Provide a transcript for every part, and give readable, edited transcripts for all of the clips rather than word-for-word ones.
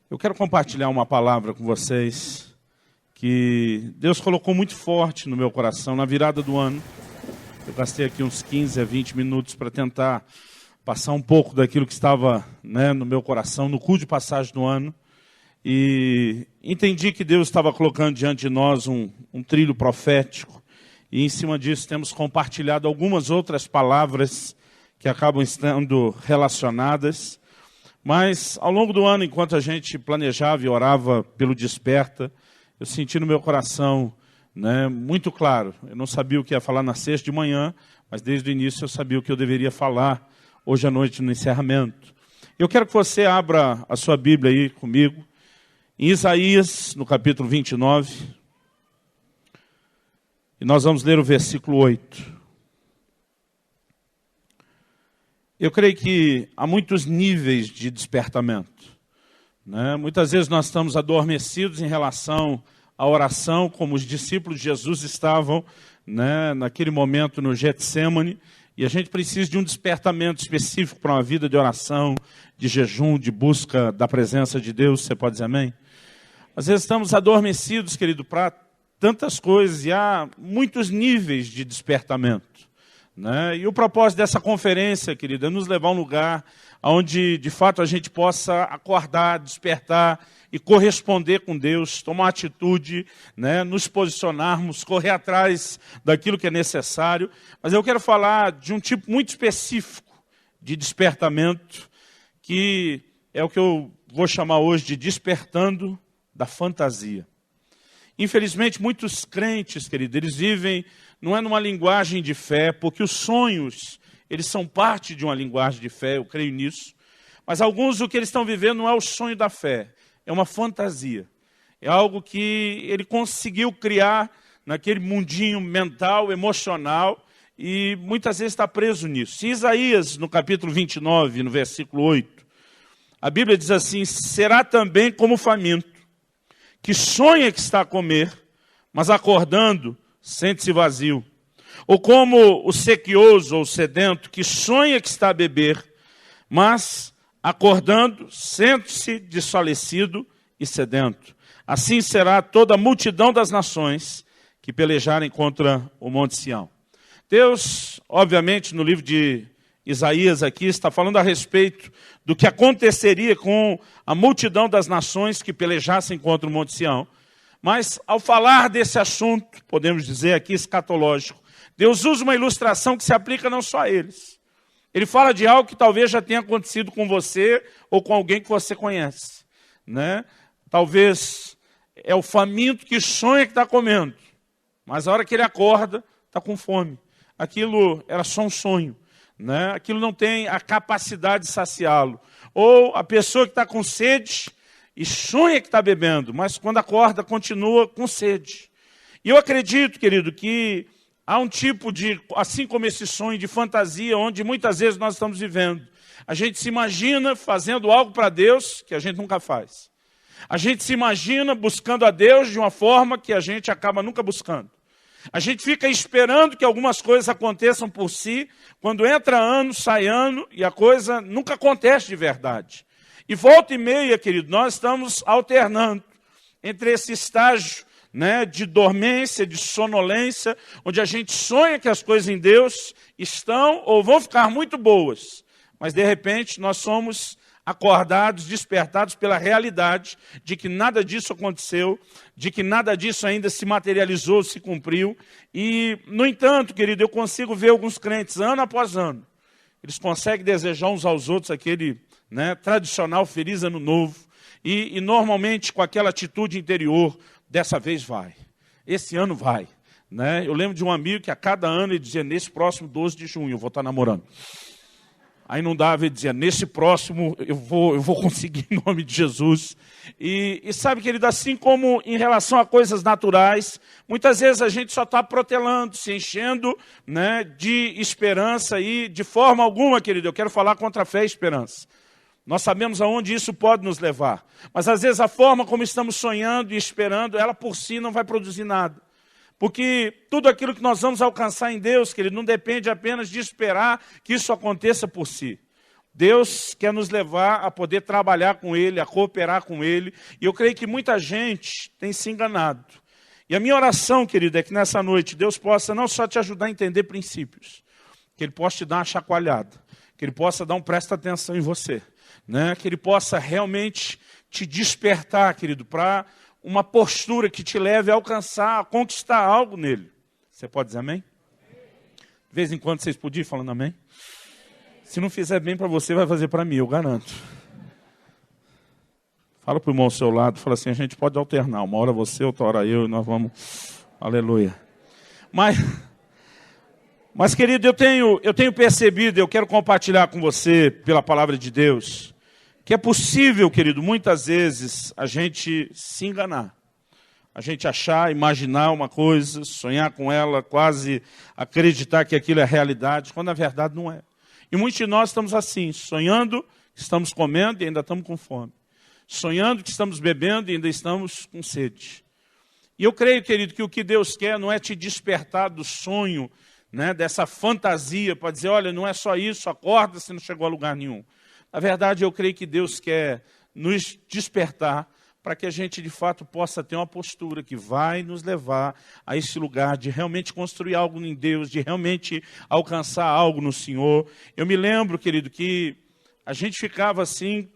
Eu quero compartilhar uma palavra com vocês que Deus colocou muito forte no meu coração na virada do ano. Eu gastei aqui uns 15 a 20 minutos para tentar passar um pouco daquilo que estava, no meu coração, no culto de passagem do ano. E entendi que Deus estava colocando diante de nós um trilho profético. E em cima disso temos compartilhado algumas outras palavras que acabam estando relacionadas. Mas ao longo do ano, enquanto a gente planejava e orava pelo Desperta, eu senti no meu coração muito claro. Eu não sabia o que ia falar na sexta de manhã, mas desde o início eu sabia o que eu deveria falar hoje à noite no encerramento. Eu quero que você abra a sua Bíblia aí comigo, em Isaías, no capítulo 29, e nós vamos ler o versículo 8. Eu creio que há muitos níveis de despertamento. Muitas vezes nós estamos adormecidos em relação à oração, como os discípulos de Jesus estavam naquele momento no Getsêmani, e a gente precisa de um despertamento específico para uma vida de oração, de jejum, de busca da presença de Deus. Você pode dizer amém? Às vezes estamos adormecidos, querido, para tantas coisas, e há muitos níveis de despertamento. E o propósito dessa conferência, querido, é nos levar a um lugar onde, de fato, a gente possa acordar, despertar e corresponder com Deus, tomar atitude, nos posicionarmos, correr atrás daquilo que é necessário. Mas eu quero falar de um tipo muito específico de despertamento, que é o que eu vou chamar hoje de despertando da fantasia. Infelizmente, muitos crentes, querido, eles vivem, não é numa linguagem de fé, porque os sonhos, eles são parte de uma linguagem de fé, eu creio nisso. Mas alguns, o que eles estão vivendo não é o sonho da fé, é uma fantasia. É algo que ele conseguiu criar naquele mundinho mental, emocional, e muitas vezes está preso nisso. Em Isaías, no capítulo 29, no versículo 8, a Bíblia diz assim: será também como o faminto, que sonha que está a comer, mas acordando, sente-se vazio. Ou como o sequioso ou sedento, que sonha que está a beber, mas acordando, sente-se desfalecido e sedento. Assim será toda a multidão das nações que pelejarem contra o Monte Sião. Deus, obviamente, no livro de Isaías aqui, está falando a respeito do que aconteceria com a multidão das nações que pelejassem contra o Monte Sião. Mas, ao falar desse assunto, podemos dizer aqui escatológico, Deus usa uma ilustração que se aplica não só a eles. Ele fala de algo que talvez já tenha acontecido com você ou com alguém que você conhece. Talvez é o faminto que sonha que está comendo, mas a hora que ele acorda, está com fome. Aquilo era só um sonho. Aquilo não tem a capacidade de saciá-lo. Ou a pessoa que está com sede e sonha que está bebendo, mas quando acorda continua com sede. E eu acredito, querido, que há um tipo de, assim como esse sonho de fantasia, onde muitas vezes nós estamos vivendo. A gente se imagina fazendo algo para Deus que a gente nunca faz. A gente se imagina buscando a Deus de uma forma que a gente acaba nunca buscando. A gente fica esperando que algumas coisas aconteçam por si, quando entra ano, sai ano, e a coisa nunca acontece de verdade. E volta e meia, querido, nós estamos alternando entre esse estágio de dormência, de sonolência, onde a gente sonha que as coisas em Deus estão ou vão ficar muito boas, mas de repente nós somos acordados, despertados pela realidade de que nada disso aconteceu, de que nada disso ainda se materializou, se cumpriu. E, no entanto, querido, eu consigo ver alguns crentes, ano após ano, eles conseguem desejar uns aos outros aquele tradicional Feliz Ano Novo, e normalmente com aquela atitude interior, dessa vez vai, esse ano vai. Eu lembro de um amigo que a cada ano ele dizia: nesse próximo 12 de junho eu vou estar namorando. Aí não dava, ele dizia: nesse próximo eu vou conseguir em nome de Jesus. E sabe, querido, assim como em relação a coisas naturais, muitas vezes a gente só está protelando, se enchendo de esperança, e de forma alguma, querido, eu quero falar contra a fé e esperança. Nós sabemos aonde isso pode nos levar. Mas às vezes a forma como estamos sonhando e esperando, ela por si não vai produzir nada. Porque tudo aquilo que nós vamos alcançar em Deus, querido, não depende apenas de esperar que isso aconteça por si. Deus quer nos levar a poder trabalhar com Ele, a cooperar com Ele. E eu creio que muita gente tem se enganado. E a minha oração, querido, é que nessa noite Deus possa não só te ajudar a entender princípios, que Ele possa te dar uma chacoalhada, que Ele possa dar um presta atenção em você, né? Que Ele possa realmente te despertar, querido, para uma postura que te leve a alcançar, a conquistar algo nele. Você pode dizer amém? De vez em quando vocês podiam ir falando amém? Se não fizer bem para você, vai fazer para mim, eu garanto. Fala para o irmão ao seu lado, fala assim, a gente pode alternar, uma hora você, outra hora eu, e nós vamos, aleluia. Mas querido, eu tenho percebido, eu quero compartilhar com você, pela palavra de Deus, que é possível, querido, muitas vezes, a gente se enganar. A gente achar, imaginar uma coisa, sonhar com ela, quase acreditar que aquilo é realidade, quando na verdade não é. E muitos de nós estamos assim, sonhando que estamos comendo e ainda estamos com fome. Sonhando que estamos bebendo e ainda estamos com sede. E eu creio, querido, que o que Deus quer não é te despertar do sonho, né, dessa fantasia, para dizer, olha, não é só isso, acorda, você não chegou a lugar nenhum. Na verdade, eu creio que Deus quer nos despertar para que a gente, de fato, possa ter uma postura que vai nos levar a esse lugar de realmente construir algo em Deus, de realmente alcançar algo no Senhor. Eu me lembro, querido, que a gente ficava assim,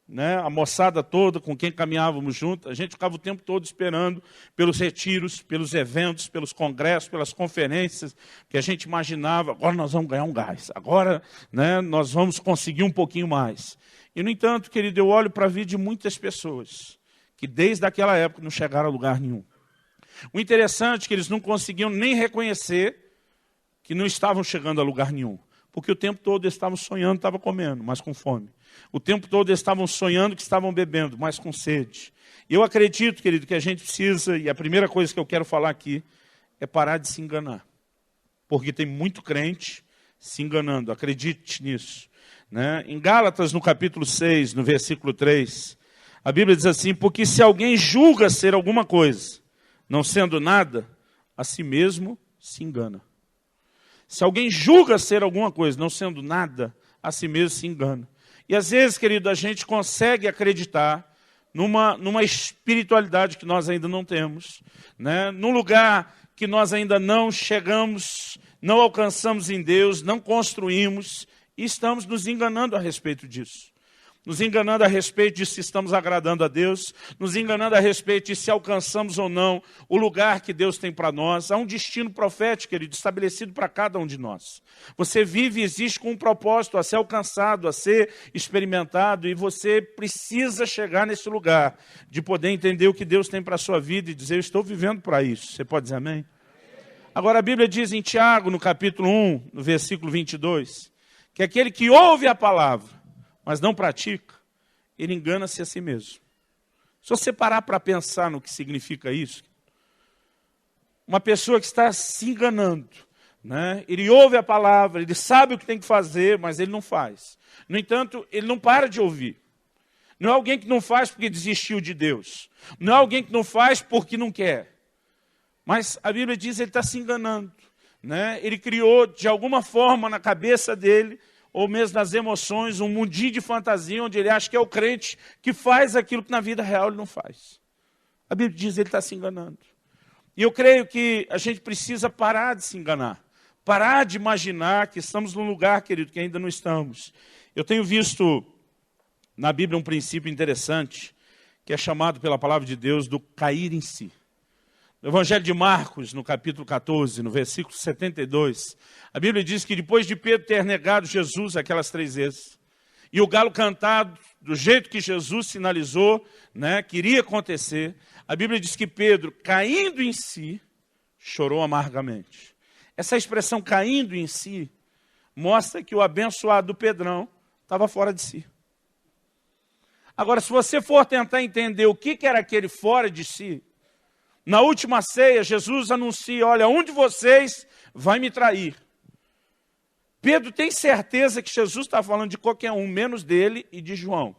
né, a moçada toda com quem caminhávamos junto, a gente ficava o tempo todo esperando pelos retiros, pelos eventos, pelos congressos, pelas conferências, que a gente imaginava, agora nós vamos ganhar um gás, agora, né, nós vamos conseguir um pouquinho mais. E, no entanto, querido, eu olho para a vida de muitas pessoas que desde aquela época não chegaram a lugar nenhum. O interessante é que eles não conseguiam nem reconhecer que não estavam chegando a lugar nenhum. Porque o tempo todo eles estavam sonhando, estavam comendo, mas com fome. O tempo todo eles estavam sonhando que estavam bebendo, mas com sede. E eu acredito, querido, que a gente precisa, e a primeira coisa que eu quero falar aqui, é parar de se enganar. Porque tem muito crente se enganando, acredite nisso. Né? Em Gálatas, no capítulo 6, no versículo 3, a Bíblia diz assim, porque se alguém julga ser alguma coisa, não sendo nada, a si mesmo se engana. Se alguém julga ser alguma coisa, não sendo nada, a si mesmo se engana. E às vezes, querido, a gente consegue acreditar numa espiritualidade que nós ainda não temos, né? Num lugar que nós ainda não chegamos, não alcançamos em Deus, não construímos, e estamos nos enganando a respeito disso. Nos enganando a respeito de se estamos agradando a Deus, nos enganando a respeito de se alcançamos ou não o lugar que Deus tem para nós. Há um destino profético, querido, estabelecido para cada um de nós. Você vive e existe com um propósito a ser alcançado, a ser experimentado, e você precisa chegar nesse lugar de poder entender o que Deus tem para a sua vida e dizer, eu estou vivendo para isso. Você pode dizer amém? Agora a Bíblia diz em Tiago, no capítulo 1, no versículo 22, que aquele que ouve a palavra, mas não pratica, ele engana-se a si mesmo. Se você parar para pensar no que significa isso, uma pessoa que está se enganando, né? Ele ouve a palavra, ele sabe o que tem que fazer, mas ele não faz. No entanto, ele não para de ouvir. Não é alguém que não faz porque desistiu de Deus. Não é alguém que não faz porque não quer. Mas a Bíblia diz que ele está se enganando, né? Ele criou, de alguma forma, na cabeça dele, ou mesmo nas emoções, um mundinho de fantasia, onde ele acha que é o crente que faz aquilo que na vida real ele não faz. A Bíblia diz que ele está se enganando. E eu creio que a gente precisa parar de se enganar. Parar de imaginar que estamos num lugar, querido, que ainda não estamos. Eu tenho visto na Bíblia um princípio interessante, que é chamado pela palavra de Deus do cair em si. No Evangelho de Marcos, no capítulo 14, no versículo 72, a Bíblia diz que depois de Pedro ter negado Jesus aquelas 3 vezes, e o galo cantado, do jeito que Jesus sinalizou, né, que iria acontecer, a Bíblia diz que Pedro, caindo em si, chorou amargamente. Essa expressão caindo em si, mostra que o abençoado Pedrão estava fora de si. Agora, se você for tentar entender o que era aquele fora de si, na última ceia, Jesus anuncia, olha, um de vocês vai me trair. Pedro tem certeza que Jesus está falando de qualquer um, menos dele e de João.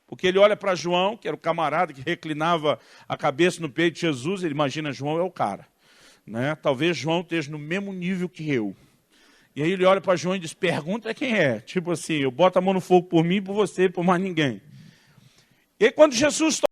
Porque ele olha para João, que era o camarada que reclinava a cabeça no peito de Jesus, ele imagina, João é o cara. Né? Talvez João esteja no mesmo nível que eu. E aí ele olha para João e diz, pergunta quem é. Tipo assim, eu boto a mão no fogo por mim, por você, por mais ninguém. E aí, quando Jesus